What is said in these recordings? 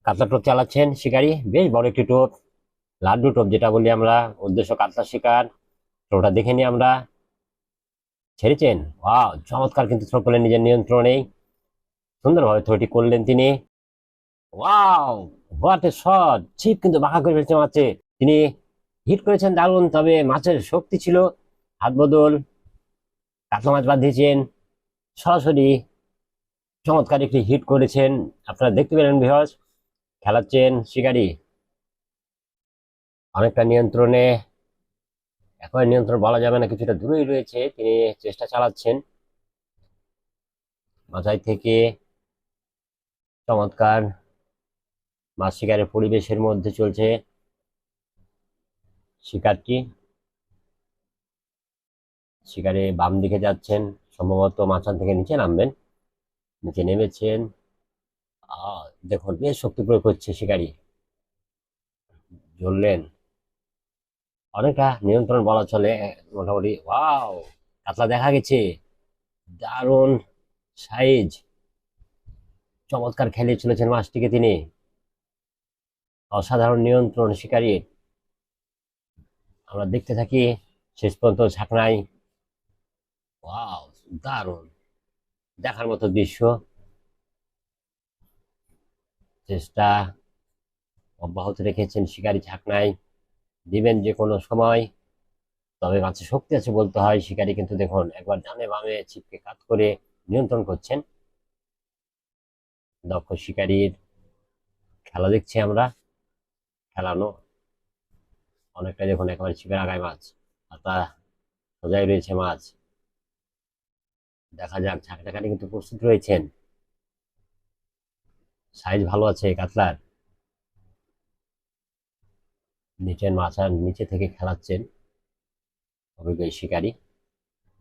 কাতলা টোপ চালাচ্ছেন শিকারি, বেশ বড় একটি টোপ, লাড্ডু টোপ যেটা বলি আমরা। উদ্দেশ্য কাতলা শিকার। থ্রোটা দেখে নিই আমরা। ছেড়েছেন, ওয়াও চমৎকার, কিন্তু থ্রো করলেন নিজের নিয়ন্ত্রণেই। সুন্দরভাবে থ্রোটি করলেন তিনি। Wow, what a shot! ছিপ কিন্তু বাঁকা করে ফেলছে মাছে। তিনি হিট করেছেন দারুণ, তবে মাছের শক্তি ছিল। হাত বদল, কাতলা মাছ বাদ দিয়েছেন সরাসরি। চমৎকার একটি হিট করেছেন, আপনারা দেখতে পেলেন ভিউয়ার্স। খেলাচ্ছেন শিকারি অনেকটা নিয়ন্ত্রণে, এখন নিয়ন্ত্রণ বলা যাবে না, কিছুটা দূরেই রয়েছে, তিনি চেষ্টা চালাচ্ছেন মাথায় থেকে। চমৎকার মাছ শিকারের পরিবেশের মধ্যে চলছে শিকারটি। শিকারে বাম দিকে যাচ্ছেন, সম্ভবত মাচান থেকে নিচে নামবেন। নিচে নেমেছেন। দেখুন বেশ শক্তি প্রয়োগ করছে শিকারি, জ্বললেন। অনেকটা নিয়ন্ত্রণ বলা চলে মোটামুটি। ওয়াও, কাতলা দেখা গেছে, দারুণ সাইজ। চমৎকার খেলিয়ে চলেছেন মাছটিকে তিনি। অসাধারণ নিয়ন্ত্রণ শিকারীর, আমরা দেখতে থাকি শেষ পর্যন্ত ঝাঁকনায়। ওয়াও, দারুণ, দেখার মতো দৃশ্য। চেষ্টা অব্যাহত রেখেছেন শিকারী, ঝাঁকনায় দিবেন যে কোনো সময়। তবে মাছের শক্তি আছে বলতে হয়। শিকারী কিন্তু দেখুন একবার ডানে বামে ছিপকে কাত করে নিয়ন্ত্রণ করছেন। দক্ষ শিকারীর খেলা দেখছি আমরা, খেলানো অনেকটা। দেখুন একেবারে ছিপের আগায় মাছ, হাতা সোজাই রয়েছে মাছ। দেখা যাক, ঝাঁকটা কাটে কিন্তু প্রস্তুত রয়েছেন। সাইজ ভালো আছে কাতলার। নিচের মাছার নিচে থেকে খেলাচ্ছেন অভিজ্ঞ শিকারী।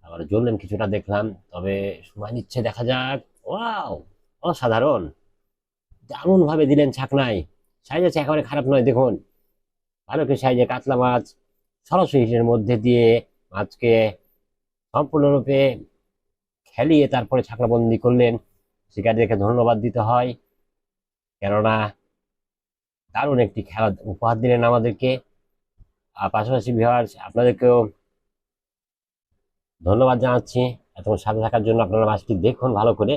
আবার জ্বললেন কিছুটা দেখলাম, তবে সময় নিচ্ছে, দেখা যাক। ওয়াও, অসাধারণ, দারুণ ভাবে দিলেন ছাকনায়। সাইজ আছে, একেবারে খারাপ নয়। দেখুন ভালো কি সাইজে কাতলা মাছ সরাসরি হিটের মধ্যে দিয়ে মাছকে সম্পূর্ণরূপে খেলিয়ে তারপরে ছাকলা বন্দি করলেন। শিকারীদেরকে ধন্যবাদ দিতে হয়, কেননা দারুণ একটি খেলা উপহার দিলেন আমাদেরকে। আর পাশাপাশি ভিউয়ার্স, আপনাদেরকেও ধন্যবাদ জানাচ্ছি এতক্ষণ সাথে থাকার জন্য। আপনারা মাছটি দেখুন ভালো করে।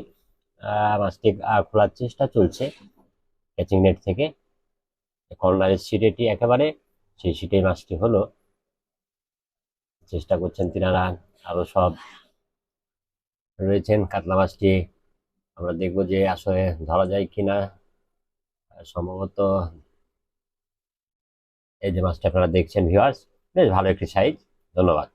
মাছটি খোলার চেষ্টা চলছে ক্যাচিং নেট থেকে। কর্নারের সিটেটি একেবারে, সেই সিটে মাছটি হলো। চেষ্টা করছেন তিনারা, আরো সব রয়েছেন। কাতলা মাছটি আমরা দেখবো যে আসলে ধরা যায় কিনা। সম্ভবত এই যে মাছটা আপনারা দেখছেন ভিউয়ার্স, বেশ ভালো একটি সাইজ। ধন্যবাদ।